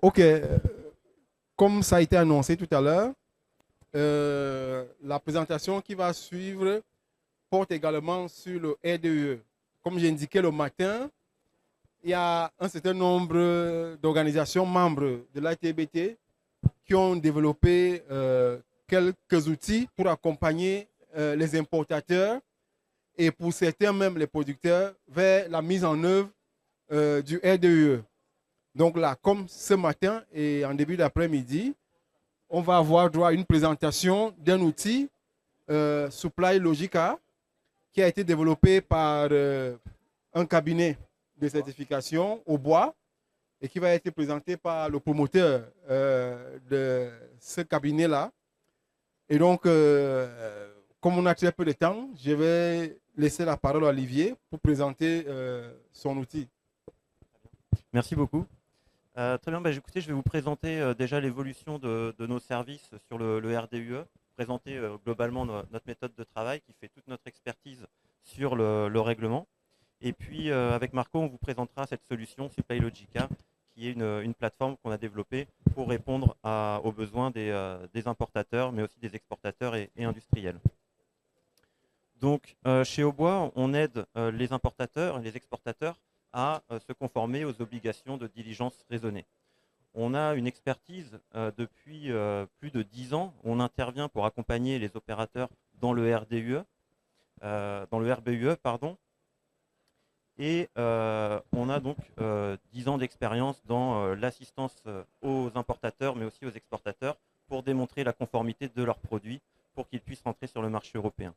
Ok, comme ça a été annoncé tout à l'heure, la présentation qui va suivre porte également sur le RDE. Comme j'ai indiqué le matin, il y a un certain nombre d'organisations membres de l'ITBT qui ont développé quelques outils pour accompagner les importateurs et pour certains même les producteurs vers la mise en œuvre du RDE. Donc là, comme ce matin et en début d'après-midi, on va avoir droit à une présentation d'un outil Supply Logica qui a été développé par un cabinet de certification au bois et qui va être présenté par le promoteur de ce cabinet-là. Et donc, comme on a très peu de temps, je vais laisser la parole à Olivier pour présenter son outil. Merci beaucoup. Très bien, écoutez, je vais vous présenter déjà l'évolution de nos services sur le RDUE, présenter globalement notre méthode de travail qui fait toute notre expertise sur le règlement. Et puis avec Marco, on vous présentera cette solution Supply Logica, qui est une plateforme qu'on a développée pour répondre aux besoins des importateurs, mais aussi des exportateurs et industriels. Donc chez Aubois, on aide les importateurs et les exportateurs à se conformer aux obligations de diligence raisonnée. On a une expertise depuis plus de 10 ans. On intervient pour accompagner les opérateurs dans le RDUE, dans le RBUE, pardon. Et on a donc 10 ans d'expérience dans l'assistance aux importateurs, mais aussi aux exportateurs, pour démontrer la conformité de leurs produits pour qu'ils puissent rentrer sur le marché européen.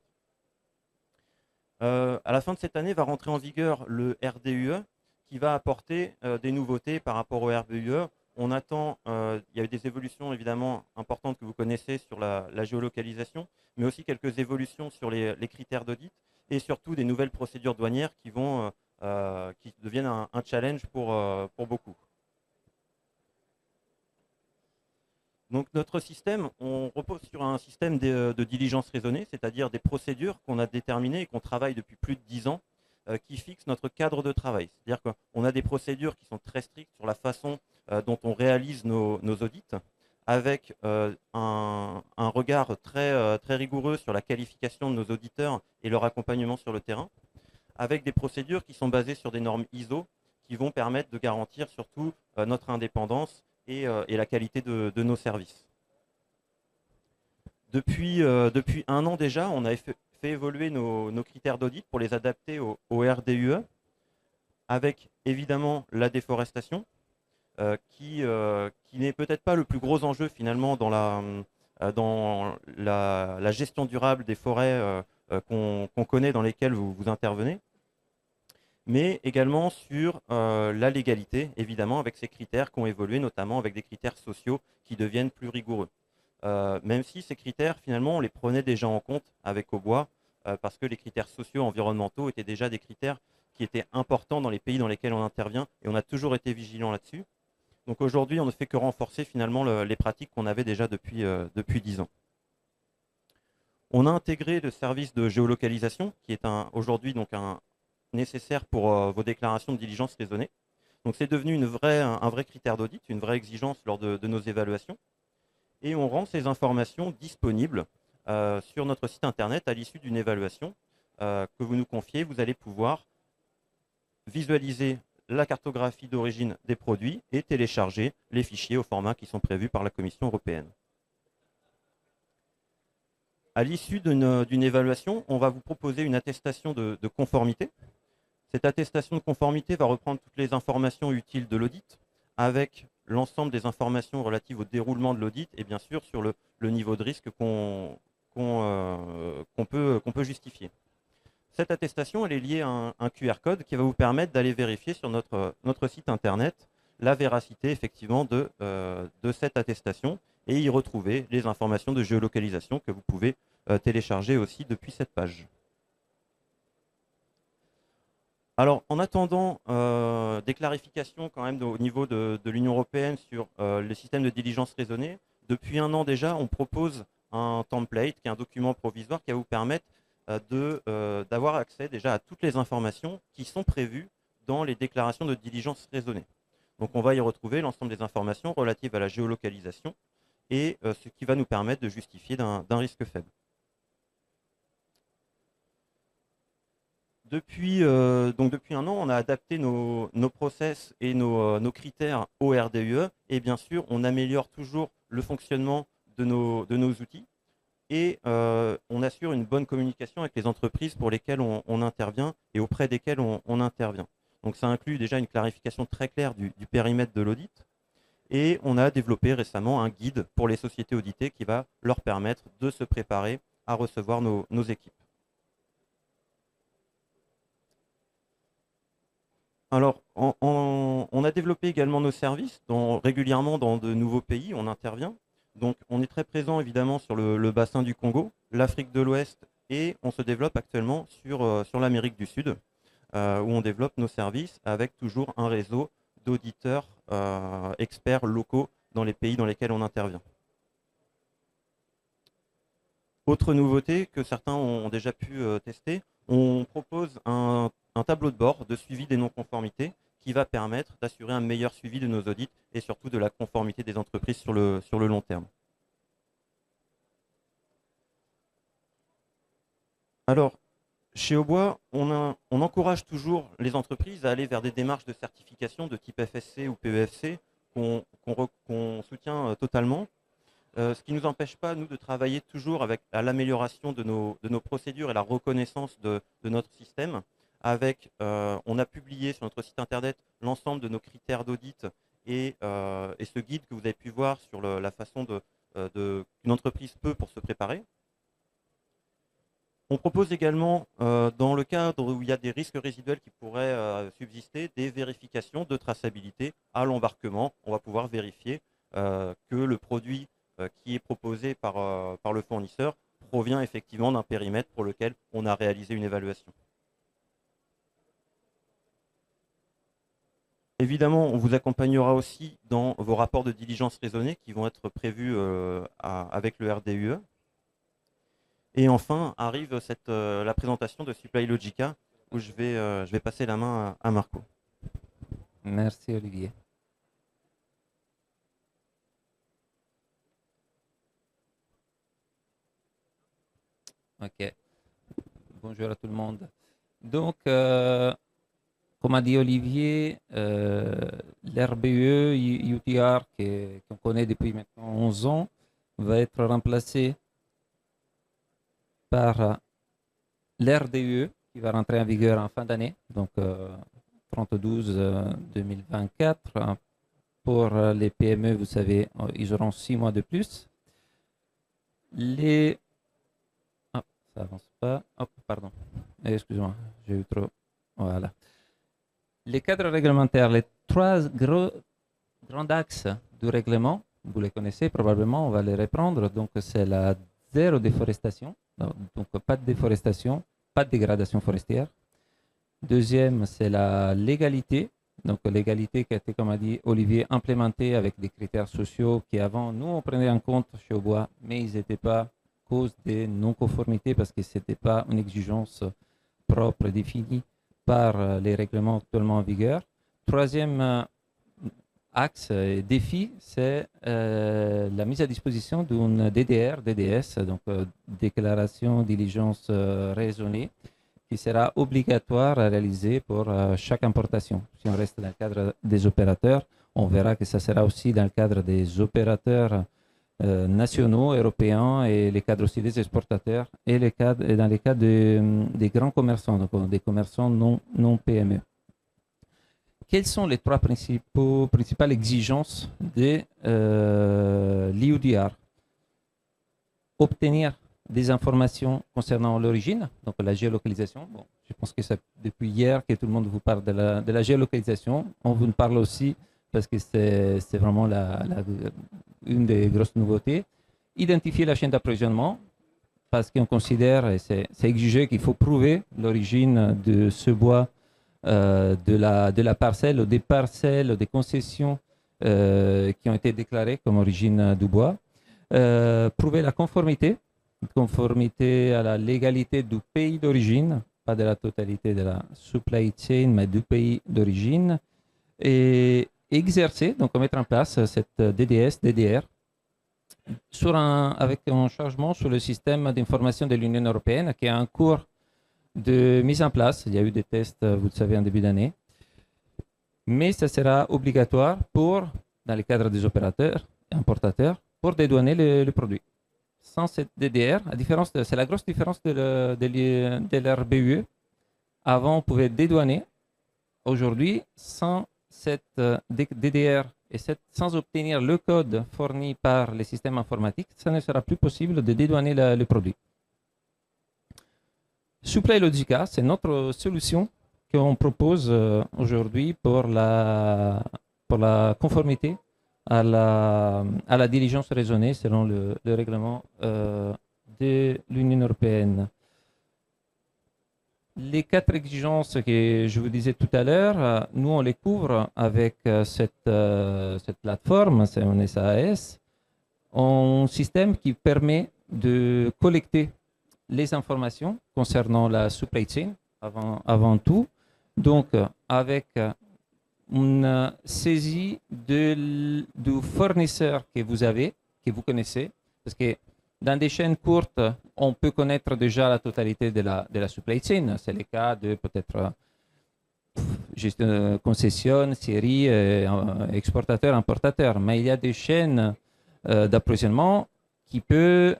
À la fin de cette année va rentrer en vigueur le RDUE qui va apporter des nouveautés par rapport au RBUE. On attend, il y a eu des évolutions évidemment importantes que vous connaissez sur la géolocalisation, mais aussi quelques évolutions sur les critères d'audit et surtout des nouvelles procédures douanières qui deviennent un challenge pour beaucoup. Donc notre système, on repose sur un système de diligence raisonnée, c'est-à-dire des procédures qu'on a déterminées et qu'on travaille depuis plus de 10 ans, qui fixent notre cadre de travail. C'est-à-dire qu'on a des procédures qui sont très strictes sur la façon dont on réalise nos audits, avec un regard très rigoureux sur la qualification de nos auditeurs et leur accompagnement sur le terrain, avec des procédures qui sont basées sur des normes ISO qui vont permettre de garantir surtout notre indépendance et la qualité de nos services. Depuis un an déjà, on a fait évoluer nos critères d'audit pour les adapter au RDUE, avec évidemment la déforestation, qui n'est peut-être pas le plus gros enjeu finalement dans la gestion durable des forêts qu'on connaît, dans lesquelles vous intervenez, mais également sur la légalité, évidemment, avec ces critères qui ont évolué, notamment avec des critères sociaux qui deviennent plus rigoureux. Même si ces critères, finalement, on les prenait déjà en compte avec Aubois, parce que les critères sociaux, environnementaux étaient déjà des critères qui étaient importants dans les pays dans lesquels on intervient, et on a toujours été vigilant là-dessus. Donc aujourd'hui, on ne fait que renforcer finalement les pratiques qu'on avait déjà depuis 10 ans. On a intégré le service de géolocalisation, qui est aujourd'hui donc nécessaire pour vos déclarations de diligence raisonnée. Donc c'est devenu un vrai critère d'audit, une vraie exigence lors de nos évaluations. Et on rend ces informations disponibles sur notre site internet à l'issue d'une évaluation que vous nous confiez. Vous allez pouvoir visualiser la cartographie d'origine des produits et télécharger les fichiers au format qui sont prévus par la Commission européenne. À l'issue d'une évaluation, on va vous proposer une attestation de conformité. Cette attestation de conformité va reprendre toutes les informations utiles de l'audit, avec l'ensemble des informations relatives au déroulement de l'audit et bien sûr sur le niveau de risque qu'on peut justifier. Cette attestation, elle est liée à un QR code qui va vous permettre d'aller vérifier sur notre site internet la véracité effectivement de cette attestation et y retrouver les informations de géolocalisation que vous pouvez télécharger aussi depuis cette page. Alors, en attendant des clarifications quand même au niveau de l'Union européenne sur le système de diligence raisonnée, depuis un an déjà, on propose un template, qui est un document provisoire qui va vous permettre d'avoir accès déjà à toutes les informations qui sont prévues dans les déclarations de diligence raisonnée. Donc on va y retrouver l'ensemble des informations relatives à la géolocalisation et ce qui va nous permettre de justifier d'un risque faible. Depuis un an, on a adapté nos process et nos critères au RDUE et bien sûr, on améliore toujours le fonctionnement de nos outils et on assure une bonne communication avec les entreprises pour lesquelles on intervient et auprès desquelles on intervient. Donc ça inclut déjà une clarification très claire du périmètre de l'audit et on a développé récemment un guide pour les sociétés auditées qui va leur permettre de se préparer à recevoir nos équipes. Alors, on a développé également nos services régulièrement dans de nouveaux pays, on intervient. Donc, on est très présent évidemment sur le bassin du Congo, l'Afrique de l'Ouest et on se développe actuellement sur l'Amérique du Sud, où on développe nos services avec toujours un réseau d'auditeurs experts locaux dans les pays dans lesquels on intervient. Autre nouveauté que certains ont déjà pu tester, on propose un tableau de bord de suivi des non-conformités qui va permettre d'assurer un meilleur suivi de nos audits et surtout de la conformité des entreprises sur le long terme. Alors, chez Aubois, on encourage toujours les entreprises à aller vers des démarches de certification de type FSC ou PEFC qu'on soutient totalement. Ce qui ne nous empêche pas, nous, de travailler toujours à l'amélioration de nos procédures et la reconnaissance de notre système. On a publié sur notre site internet l'ensemble de nos critères d'audit et ce guide que vous avez pu voir sur la façon qu'une entreprise peut pour se préparer. On propose également, dans le cadre où il y a des risques résiduels qui pourraient subsister, des vérifications de traçabilité à l'embarquement. On va pouvoir vérifier que le produit qui est proposé par le fournisseur provient effectivement d'un périmètre pour lequel on a réalisé une évaluation. Évidemment, on vous accompagnera aussi dans vos rapports de diligence raisonnée qui vont être prévus avec le RDUE. Et enfin, arrive la présentation de Supply Logica, où je vais passer la main à Marco. Merci Olivier. Ok. Bonjour à tout le monde. Donc, comme a dit Olivier, l'RBE UTR qu'on connaît depuis maintenant 11 ans va être remplacé par l'RDE qui va rentrer en vigueur en fin d'année, donc 30/12/2024. Pour les PME, vous savez, ils auront 6 mois de plus. Ça avance pas. Hop, pardon. Excusez-moi, j'ai eu trop. Voilà. Les cadres réglementaires, les 3 grands axes du règlement, vous les connaissez probablement, on va les reprendre. Donc, c'est la zéro déforestation, donc pas de déforestation, pas de dégradation forestière. Deuxième, c'est la légalité. Donc, l'égalité qui a été, comme a dit Olivier, implémentée avec des critères sociaux qui avant, nous, on prenait en compte chez Aubois, mais ils n'étaient pas cause des non-conformités parce que ce n'était pas une exigence propre définie par les règlements actuellement en vigueur. Troisième axe et défi, c'est la mise à disposition d'une DDS, donc déclaration diligence raisonnée, qui sera obligatoire à réaliser pour chaque importation. Si on reste dans le cadre des opérateurs, on verra que ça sera aussi dans le cadre des opérateurs nationaux, européens et les cadres aussi des exportateurs et dans les cas des grands commerçants, donc des commerçants non PME. Quelles sont les 3 principales exigences de l'IUDR? Obtenir des informations concernant l'origine, donc la géolocalisation. Bon, je pense que c'est depuis hier que tout le monde vous parle de la géolocalisation. On vous en parle aussi parce que c'est vraiment une des grosses nouveautés. Identifier la chaîne d'approvisionnement, parce qu'on considère, et c'est exigé, qu'il faut prouver l'origine de ce bois, de la parcelle ou des parcelles, des concessions qui ont été déclarées comme origine du bois. Prouver la conformité à la légalité du pays d'origine, pas de la totalité de la supply chain, mais du pays d'origine. Et exercer, donc mettre en place cette DDS, DDR, avec un changement sur le système d'information de l'Union européenne qui est en cours de mise en place. Il y a eu des tests, vous le savez, en début d'année. Mais ça sera obligatoire dans le cadre des opérateurs et importateurs, pour dédouaner le produit. Sans cette DDR, c'est la grosse différence de l'RBUE. Avant, on pouvait dédouaner. Aujourd'hui, sans cette DDR et sans obtenir le code fourni par les systèmes informatiques, ça ne sera plus possible de dédouaner le produit. Supply Logica, c'est notre solution qu'on propose aujourd'hui pour la conformité à la diligence raisonnée selon le règlement de l'Union européenne. Les 4 exigences que je vous disais tout à l'heure, nous on les couvre avec cette plateforme, c'est un SAS, un système qui permet de collecter les informations concernant la supply chain avant tout. Donc, avec une saisie du fournisseur que vous connaissez, parce que dans des chaînes courtes, on peut connaître déjà la totalité de la supply chain. C'est le cas de peut-être juste une concession, série, exportateur, importateur. Mais il y a des chaînes d'approvisionnement qui peuvent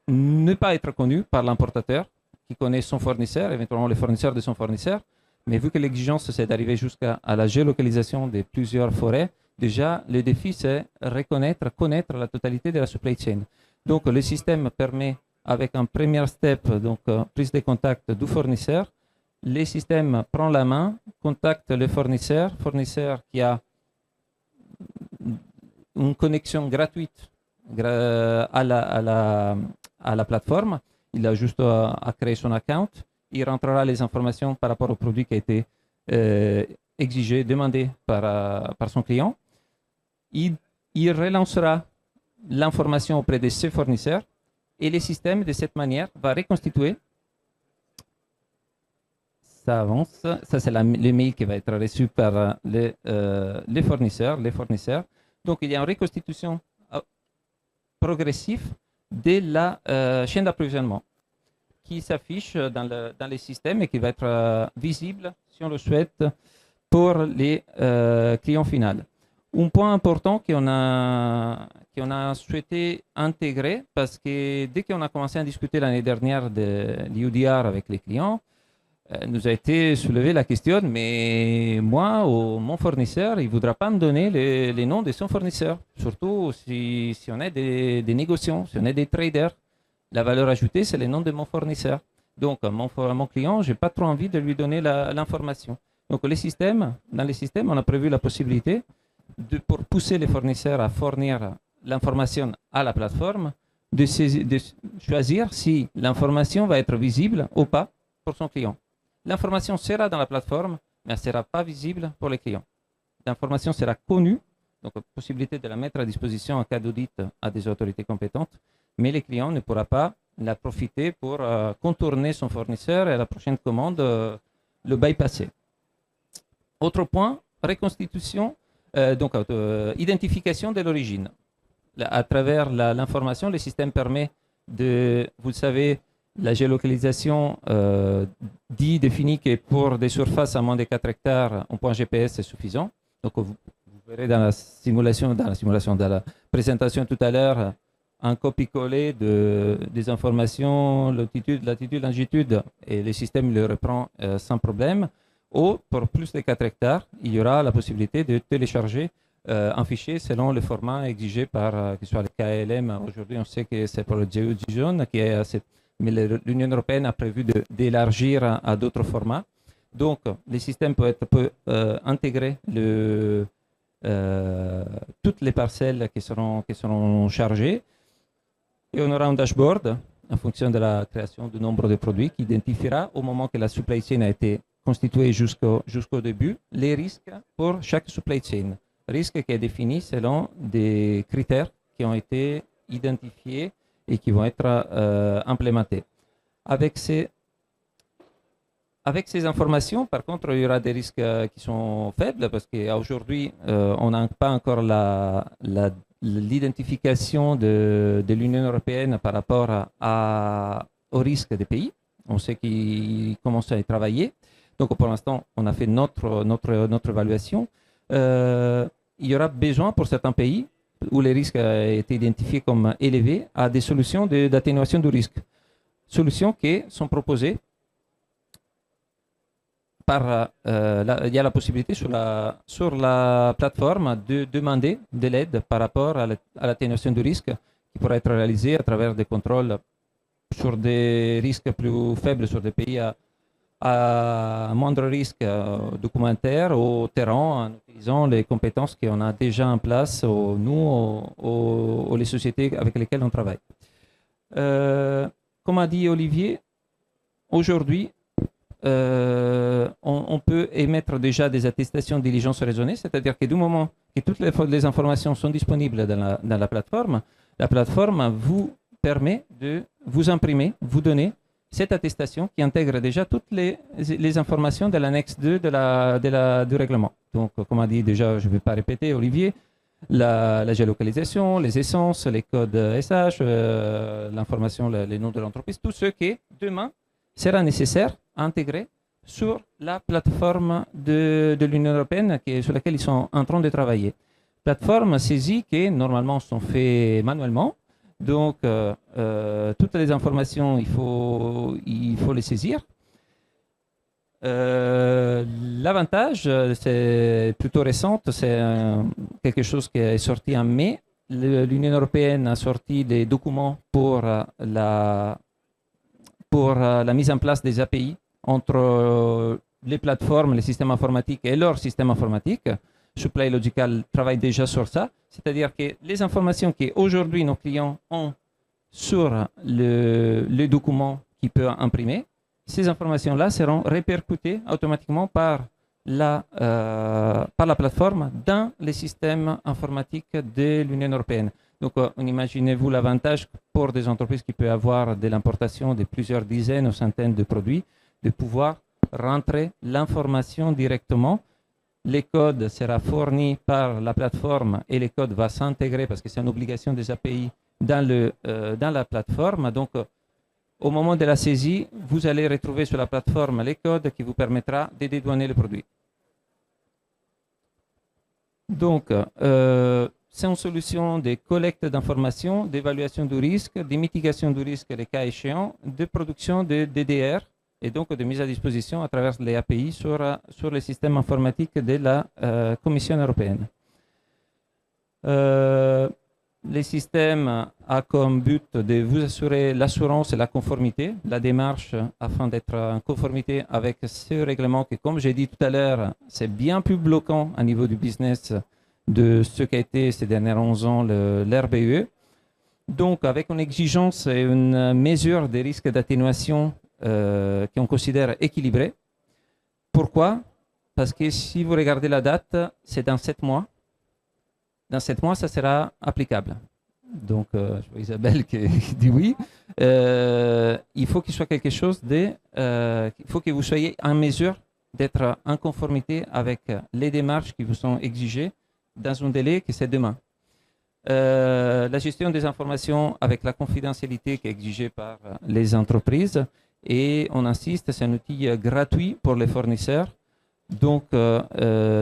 ne pas être connues par l'importateur, qui connaît son fournisseur, éventuellement le fournisseur de son fournisseur. Mais vu que l'exigence, c'est d'arriver jusqu'à la géolocalisation de plusieurs forêts, déjà, le défi, c'est connaître la totalité de la supply chain. Donc, le système permet, avec un premier step, donc prise de contact du fournisseur, le système prend la main, contacte le fournisseur qui a une connexion gratuite à la plateforme. Il a juste à créer son account. Il rentrera les informations par rapport au produit qui a été exigé, demandé par son client. Il relancera l'information auprès de ses fournisseurs et le système, de cette manière, va reconstituer. Ça avance. Ça, c'est le mail qui va être reçu par les fournisseurs. Donc, il y a une reconstitution progressive de la chaîne d'approvisionnement qui s'affiche dans les systèmes et qui va être visible, si on le souhaite, pour les clients finaux. Un point important qu'on a souhaité intégrer, parce que dès qu'on a commencé à discuter l'année dernière de l'UDR avec les clients, nous a été soulevée la question, mais moi ou mon fournisseur, il ne voudra pas me donner les noms de son fournisseur, surtout si on est des négociants, si on est des traders. La valeur ajoutée, c'est le nom de mon fournisseur. Donc, mon client, je n'ai pas trop envie de lui donner l'information. Donc, dans les systèmes, on a prévu la possibilité pour pousser les fournisseurs à fournir l'information à la plateforme, de choisir si l'information va être visible ou pas pour son client. L'information sera dans la plateforme, mais elle ne sera pas visible pour les clients. L'information sera connue, donc possibilité de la mettre à disposition en cas d'audit à des autorités compétentes, mais le client ne pourra pas la profiter pour contourner son fournisseur et à la prochaine commande le bypasser. Autre point, reconstitution, identification de l'origine. À travers l'information, le système permet de, vous le savez, la géolocalisation définit que pour des surfaces à moins de 4 hectares, un point GPS est suffisant. Donc vous verrez dans la présentation tout à l'heure, un copier-coller des informations, latitude, longitude, et le système le reprend sans problème. Ou pour plus de 4 hectares, il y aura la possibilité de télécharger un fichier selon le format exigé par, que ce soit le KLM. Aujourd'hui, on sait que c'est pour le GeoJSON, mais l'Union européenne a prévu d'élargir à d'autres formats. Donc, le système peut intégrer toutes les parcelles qui seront chargées. Et on aura un dashboard en fonction de la création du nombre de produits qui identifiera au moment que la supply chain a été constituée jusqu'au début les risques pour chaque supply chain. Risque qui est défini selon des critères qui ont été identifiés et qui vont être implémentés. Avec ces avec ces informations, par contre, il y aura des risques qui sont faibles parce qu'aujourd'hui, on n'a pas encore l'identification de l'Union européenne par rapport aux risques des pays. On sait qu'ils commencent à y travailler. Donc, pour l'instant, on a fait notre évaluation. Il y aura besoin pour certains pays où les risques ont été identifiés comme élevés à des solutions d'atténuation du risque. Solutions qui sont proposées par, il y a la possibilité sur la plateforme de demander de l'aide par rapport à l'atténuation du risque qui pourra être réalisée à travers des contrôles sur des risques plus faibles sur des pays à moindre risque documentaire au terrain en utilisant les compétences qu'on a déjà en place, nous, les sociétés avec lesquelles on travaille. Comme a dit Olivier, aujourd'hui, on peut émettre déjà des attestations de diligence raisonnée, c'est-à-dire que du moment que toutes les informations sont disponibles dans la plateforme vous permet de vous imprimer, vous donner cette attestation qui intègre déjà toutes les informations de l'annexe 2 du règlement. Donc, comme a dit déjà, je ne vais pas répéter, Olivier, la géolocalisation, les essences, les codes SH, l'information, les noms de l'entreprise, tout ce qui, demain, sera nécessaire à intégrer sur la plateforme de l'Union européenne sur laquelle ils sont en train de travailler. Plateforme saisie qui, normalement, sont faites manuellement. Donc, toutes les informations, il faut les saisir. L'avantage, c'est plutôt récent, c'est quelque chose qui est sorti en mai. L'Union européenne a sorti des documents pour la mise en place des API entre les plateformes, les systèmes informatiques et leurs systèmes informatiques. Supply Logical travaille déjà sur ça, c'est-à-dire que les informations qu'aujourd'hui nos clients ont sur le document qu'ils peuvent imprimer, ces informations-là seront répercutées automatiquement par la plateforme dans les systèmes informatiques de l'Union européenne. Donc, imaginez-vous l'avantage pour des entreprises qui peuvent avoir de l'importation de plusieurs dizaines ou centaines de produits, de pouvoir rentrer l'information directement. Les codes seront fournis par la plateforme et les codes vont s'intégrer parce que c'est une obligation des API dans la plateforme. Donc, au moment de la saisie, vous allez retrouver sur la plateforme les codes qui vous permettra de dédouaner le produit. Donc, c'est une solution de collecte d'informations, d'évaluation du risque, de mitigation du risque les cas échéants, de production de DDR et donc de mise à disposition à travers les API sur les systèmes informatiques de la Commission européenne. Les systèmes ont comme but de vous assurer l'assurance et la conformité, la démarche afin d'être en conformité avec ce règlement qui, comme j'ai dit tout à l'heure, c'est bien plus bloquant au niveau du business de ce qu'a été ces derniers 11 ans l'RBE. Donc, avec une exigence et une mesure des risques d'atténuation qu'on considère équilibrée. Pourquoi? Parce que si vous regardez la date, c'est dans 7 mois. Dans 7 mois, ça sera applicable. Donc, je vois Isabelle qui dit oui. Il faut qu'il soit quelque chose il faut que vous soyez en mesure d'être en conformité avec les démarches qui vous sont exigées dans un délai que c'est demain. La gestion des informations avec la confidentialité qui est exigée par les entreprises. Et on insiste, c'est un outil gratuit pour les fournisseurs. Donc,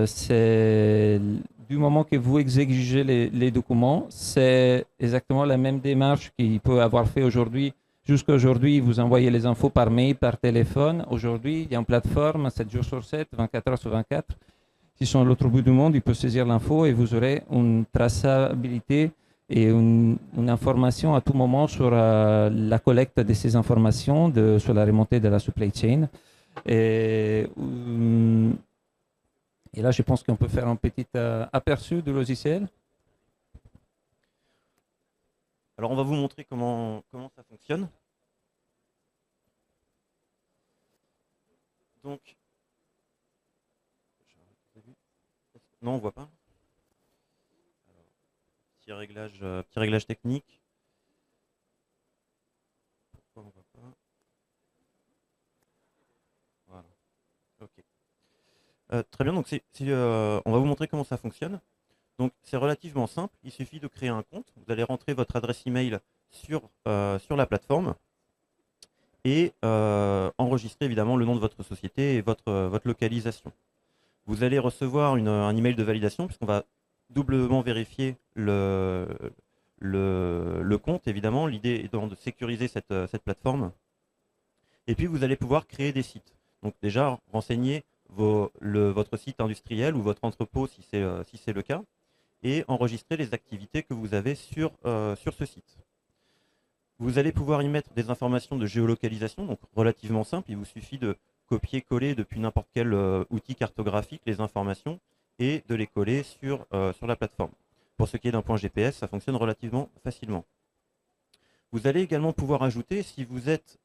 c'est du moment que vous exigez les documents, c'est exactement la même démarche qu'il peut avoir fait aujourd'hui. Jusqu'à aujourd'hui, vous envoyez les infos par mail, par téléphone. Aujourd'hui, il y a une plateforme 7 jours sur 7, 24 heures sur 24. Qui sont à l'autre bout du monde, il peut saisir l'info et vous aurez une traçabilité et une information à tout moment sur la collecte de ces informations, sur la remontée de la supply chain. Et là, je pense qu'on peut faire un petit aperçu du logiciel. Alors, on va vous montrer comment ça fonctionne. Donc, non, on ne voit pas. Alors, petit réglage technique. Pourquoi on voit pas? Voilà. Très bien, donc on va vous montrer comment ça fonctionne. Donc c'est relativement simple, il suffit de créer un compte, vous allez rentrer votre adresse email sur la plateforme et enregistrer évidemment le nom de votre société et votre localisation. Vous allez recevoir un email de validation puisqu'on va doublement vérifier le compte, évidemment. L'idée étant de sécuriser cette plateforme. Et puis, vous allez pouvoir créer des sites. Donc déjà, renseigner votre site industriel ou votre entrepôt si c'est le cas et enregistrer les activités que vous avez sur ce site. Vous allez pouvoir y mettre des informations de géolocalisation, donc relativement simple. Il vous suffit de copier-coller depuis n'importe quel outil cartographique les informations et de les coller sur la plateforme. Pour ce qui est d'un point GPS, ça fonctionne relativement facilement. Vous allez également pouvoir ajouter, si vous êtes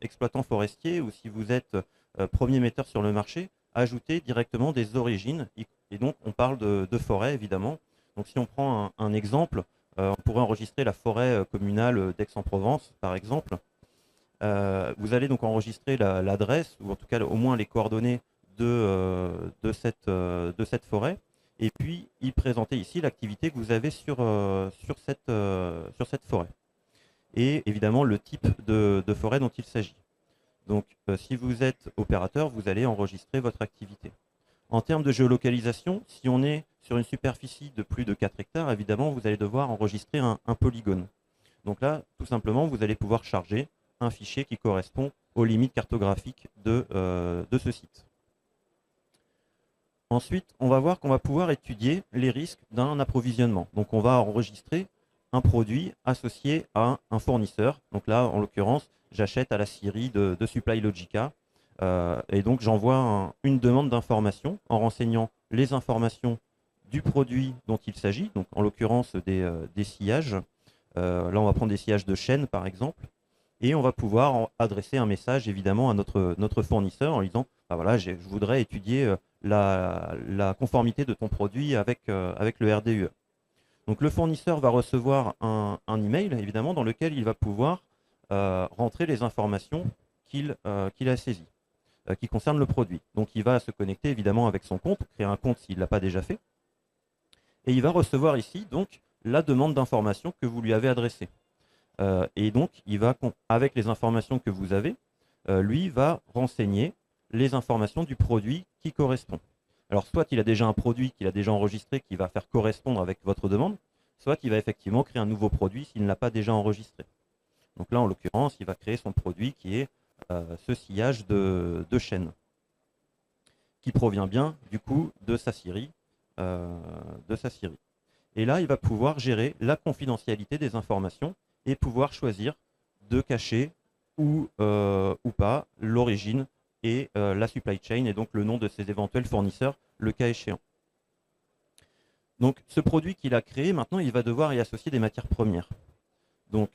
exploitant forestier ou si vous êtes premier metteur sur le marché, ajouter directement des origines. Et donc, on parle de forêt, évidemment. Donc, si on prend un exemple, on pourrait enregistrer la forêt communale d'Aix-en-Provence, par exemple. Vous allez donc enregistrer l'adresse, ou en tout cas au moins les coordonnées de cette forêt, et puis y présenter ici l'activité que vous avez sur cette forêt. Et évidemment le type de forêt dont il s'agit. Donc si vous êtes opérateur, vous allez enregistrer votre activité. En termes de géolocalisation, si on est sur une superficie de plus de 4 hectares, évidemment, vous allez devoir enregistrer un polygone. Donc là, tout simplement, vous allez pouvoir charger un fichier qui correspond aux limites cartographiques de ce site. Ensuite, on va voir qu'on va pouvoir étudier les risques d'un approvisionnement. Donc on va enregistrer un produit associé à un fournisseur. Donc là, en l'occurrence, j'achète à la scierie de Supply Logica. Et donc j'envoie une demande d'information en renseignant les informations du produit dont il s'agit, donc en l'occurrence des sillages. Là, on va prendre des sillages de chêne, par exemple. Et on va pouvoir adresser un message évidemment à notre fournisseur en lui disant bah voilà, je voudrais étudier la conformité de ton produit avec le RDUE. Donc le fournisseur va recevoir un email évidemment dans lequel il va pouvoir rentrer les informations qu'il a saisies, qui concernent le produit. Donc il va se connecter évidemment avec son compte, créer un compte s'il ne l'a pas déjà fait. Et il va recevoir ici donc la demande d'information que vous lui avez adressée. Et donc, il va, avec les informations que vous avez, lui va renseigner les informations du produit qui correspond. Alors, soit il a déjà un produit qu'il a déjà enregistré qui va faire correspondre avec votre demande, soit il va effectivement créer un nouveau produit s'il ne l'a pas déjà enregistré. Donc là, en l'occurrence, il va créer son produit qui est ce sillage de chêne, qui provient bien, du coup, de sa scierie. Et là, il va pouvoir gérer la confidentialité des informations et pouvoir choisir de cacher ou pas l'origine et la supply chain et donc le nom de ses éventuels fournisseurs, le cas échéant. Donc ce produit qu'il a créé, maintenant il va devoir y associer des matières premières. Donc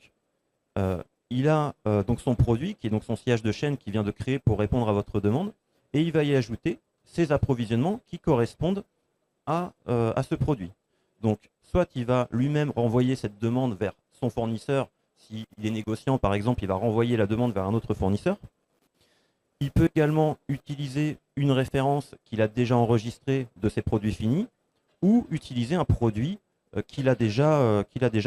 il a donc son produit qui est donc son sillage de chêne qu'il vient de créer pour répondre à votre demande et il va y ajouter ses approvisionnements qui correspondent à ce produit. Donc soit il va lui-même renvoyer cette demande vers son fournisseur. S'il est négociant, par exemple, il va renvoyer la demande vers un autre fournisseur. Il peut également utiliser une référence qu'il a déjà enregistrée de ses produits finis ou utiliser un produit qu'il a déjà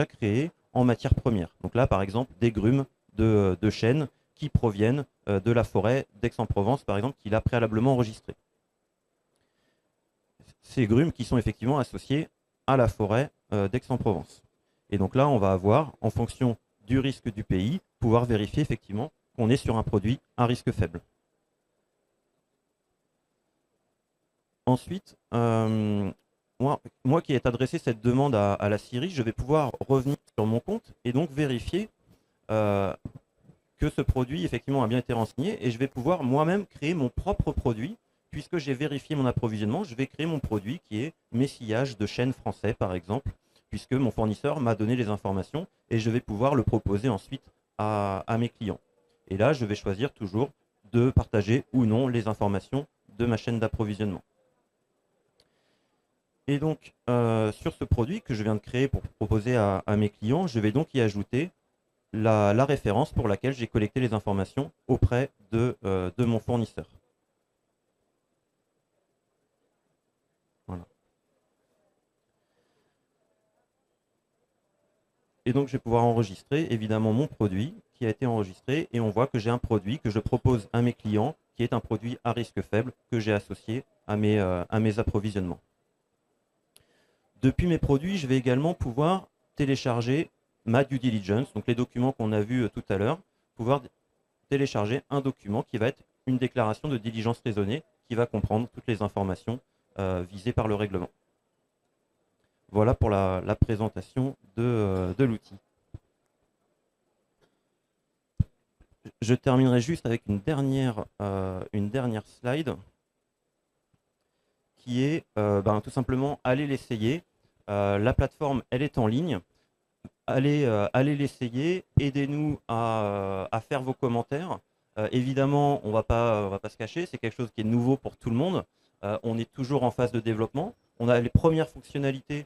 créé en matière première. Donc là, par exemple, des grumes de chêne qui proviennent de la forêt d'Aix-en-Provence, par exemple, qu'il a préalablement enregistré. Ces grumes qui sont effectivement associées à la forêt d'Aix-en-Provence. Et donc là, on va avoir, en fonction du risque du pays, pouvoir vérifier effectivement qu'on est sur un produit à risque faible. Ensuite, moi qui ai adressé cette demande à la scierie, je vais pouvoir revenir sur mon compte et donc vérifier que ce produit effectivement a bien été renseigné et je vais pouvoir moi-même créer mon propre produit. Puisque j'ai vérifié mon approvisionnement, je vais créer mon produit qui est mes sillages de chêne français par exemple, puisque mon fournisseur m'a donné les informations et je vais pouvoir le proposer ensuite à mes clients. Et là, je vais choisir toujours de partager ou non les informations de ma chaîne d'approvisionnement. Et donc, sur ce produit que je viens de créer pour proposer à mes clients, je vais donc y ajouter la référence pour laquelle j'ai collecté les informations auprès de mon fournisseur. Et donc, je vais pouvoir enregistrer évidemment mon produit qui a été enregistré et on voit que j'ai un produit que je propose à mes clients qui est un produit à risque faible que j'ai associé à mes approvisionnements. Depuis mes produits, je vais également pouvoir télécharger ma due diligence, donc les documents qu'on a vus tout à l'heure, pouvoir télécharger un document qui va être une déclaration de diligence raisonnée qui va comprendre toutes les informations visées par le règlement. Voilà pour la présentation de l'outil. Je terminerai juste avec une dernière slide qui est tout simplement aller l'essayer. La plateforme, elle est en ligne. Allez l'essayer, aidez-nous à faire vos commentaires. Évidemment, on va pas se cacher, c'est quelque chose qui est nouveau pour tout le monde. On est toujours en phase de développement. On a les premières fonctionnalités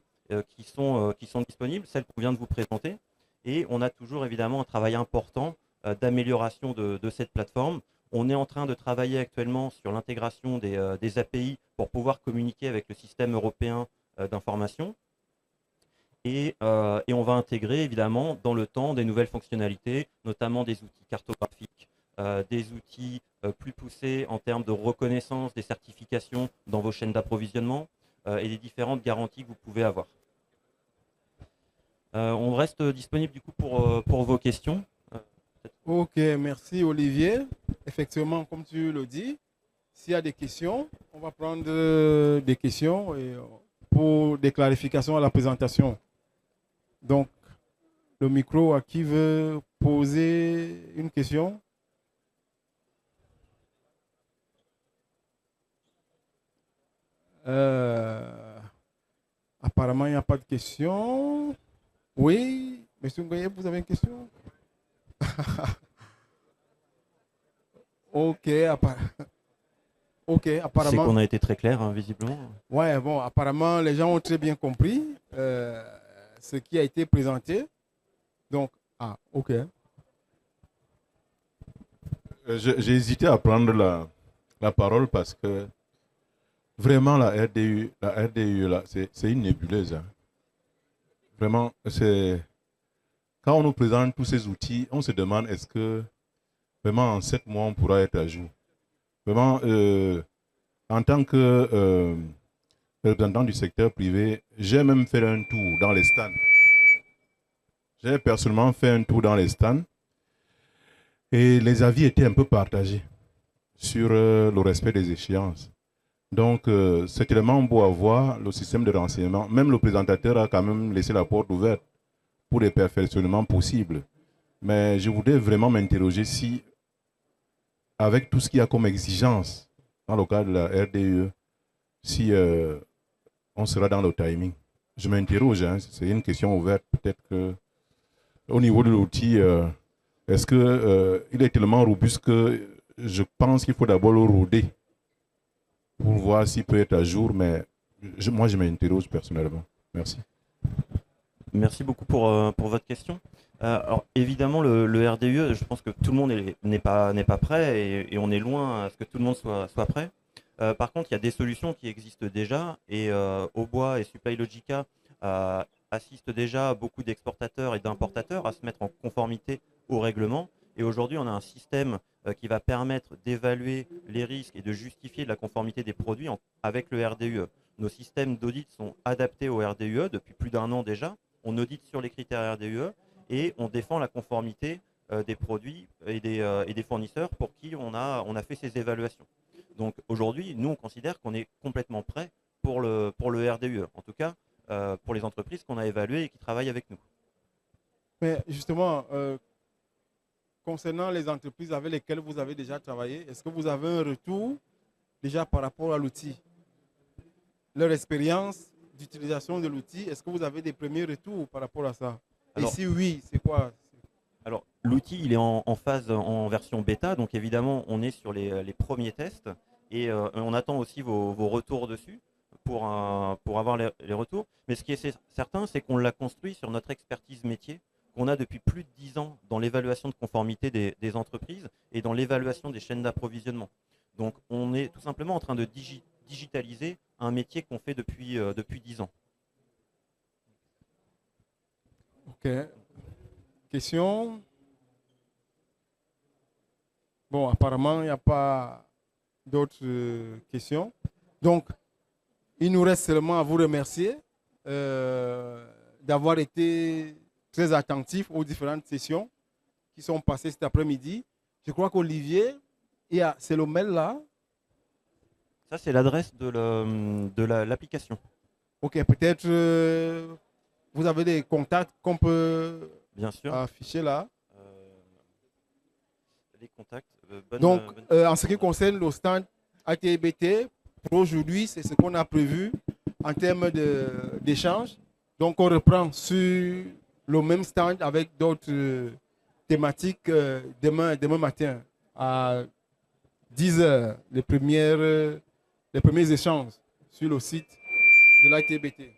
qui sont disponibles, celles qu'on vient de vous présenter. Et on a toujours évidemment un travail important d'amélioration de cette plateforme. On est en train de travailler actuellement sur l'intégration des API pour pouvoir communiquer avec le système européen d'information. Et on va intégrer évidemment dans le temps des nouvelles fonctionnalités, notamment des outils cartographiques, des outils plus poussés en termes de reconnaissance des certifications dans vos chaînes d'approvisionnement et des différentes garanties que vous pouvez avoir. On reste disponible du coup pour vos questions. Ok, merci Olivier. Effectivement, comme tu le dis, s'il y a des questions, on va prendre des questions pour des clarifications à la présentation. Donc, le micro à qui veut poser une question? Apparemment, il n'y a pas de question. Oui, monsieur Ngoye, vous avez une question? Ok, apparemment. C'est qu'on a été très clair, hein, visiblement. Ouais, bon, apparemment, les gens ont très bien compris ce qui a été présenté. Donc, ok. J'ai hésité à prendre la parole parce que vraiment la RDU là, c'est une nébuleuse. Hein. Vraiment, quand on nous présente tous ces outils, on se demande est-ce que vraiment en 7 mois on pourra être à jour. Vraiment, en tant que représentant du secteur privé, j'ai même fait un tour dans les stands. J'ai personnellement fait un tour dans les stands et les avis étaient un peu partagés sur le respect des échéances. Donc, c'est tellement beau à voir le système de renseignement. Même le présentateur a quand même laissé la porte ouverte pour les perfectionnements possibles. Mais je voudrais vraiment m'interroger si, avec tout ce qu'il y a comme exigence dans le cadre de la RDE, si on sera dans le timing. Je m'interroge, hein, c'est une question ouverte. Peut-être qu'au niveau de l'outil, est-ce qu'il est tellement robuste que je pense qu'il faut d'abord le roder pour voir s'il peut être à jour, mais moi je m'interroge personnellement. Merci. Merci beaucoup pour votre question. Alors évidemment, le RDE, je pense que tout le monde n'est pas prêt et on est loin à ce que tout le monde soit prêt. Par contre, il y a des solutions qui existent déjà et Aubois et Supply Logica assistent déjà beaucoup d'exportateurs et d'importateurs à se mettre en conformité au règlement. Et aujourd'hui, on a un système qui va permettre d'évaluer les risques et de justifier la conformité des produits avec le RDE. Nos systèmes d'audit sont adaptés au RDE depuis plus d'1 an déjà. On audite sur les critères RDE et on défend la conformité des produits et des fournisseurs pour qui on a fait ces évaluations. Donc aujourd'hui, nous, on considère qu'on est complètement prêt pour le RDE, en tout cas pour les entreprises qu'on a évaluées et qui travaillent avec nous. Mais justement, concernant les entreprises avec lesquelles vous avez déjà travaillé, est-ce que vous avez un retour déjà par rapport à l'outil? Leur expérience d'utilisation de l'outil, est-ce que vous avez des premiers retours par rapport à ça? Alors, et si oui, c'est quoi? Alors, l'outil, il est en version bêta, donc évidemment, on est sur les premiers tests et on attend aussi vos retours dessus pour avoir les retours. Mais ce qui est certain, c'est qu'on l'a construit sur notre expertise métier qu'on a depuis plus de 10 ans dans l'évaluation de conformité des entreprises et dans l'évaluation des chaînes d'approvisionnement. Donc, on est tout simplement en train de digitaliser un métier qu'on fait depuis 10 ans. Ok. questions? Bon, apparemment, il n'y a pas d'autres questions. Donc, il nous reste seulement à vous remercier d'avoir été très attentifs aux différentes sessions qui sont passées cet après-midi. Je crois qu'Olivier, c'est le mail là. Ça, c'est l'adresse de l'application. Ok, peut-être vous avez des contacts qu'on peut Bien sûr. afficher là. Les contacts. Donc, en ce qui concerne le stand ATBT, pour aujourd'hui, c'est ce qu'on a prévu en termes d'échange. Donc, on reprend sur le même stand avec d'autres thématiques demain matin à 10 h, les premiers échanges sur le site de l'ATBT.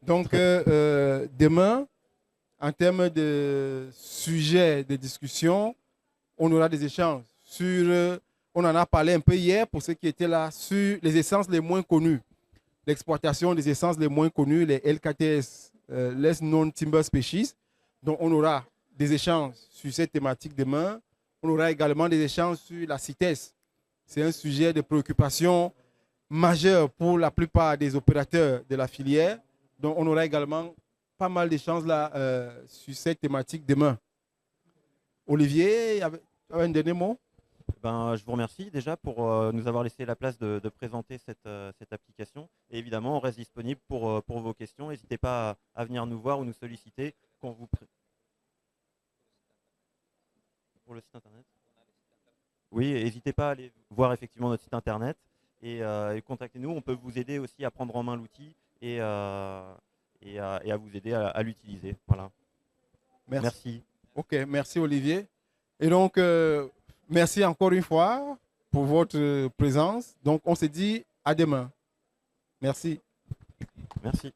Donc, demain, en termes de sujets de discussion, on aura des échanges sur, on en a parlé un peu hier pour ceux qui étaient là, sur les essences les moins connues, l'exploitation des essences les moins connues, les LKTS, Less Known Timber Species. Donc, on aura des échanges sur cette thématique demain. On aura également des échanges sur la CITES. C'est un sujet de préoccupation majeur pour la plupart des opérateurs de la filière. Donc, on aura également pas mal d'échanges là sur cette thématique demain. Olivier, tu avais un dernier mot? Je vous remercie déjà pour nous avoir laissé la place de présenter cette application. Et évidemment, on reste disponible pour vos questions. N'hésitez pas à venir nous voir ou nous solliciter quand vous... Pour le site internet? Oui, n'hésitez pas à aller voir effectivement notre site internet et contactez-nous. On peut vous aider aussi à prendre en main l'outil et à vous aider à l'utiliser. Voilà. Merci. Ok, merci Olivier. Et donc, merci encore une fois pour votre présence. Donc, on se dit à demain. Merci. Merci.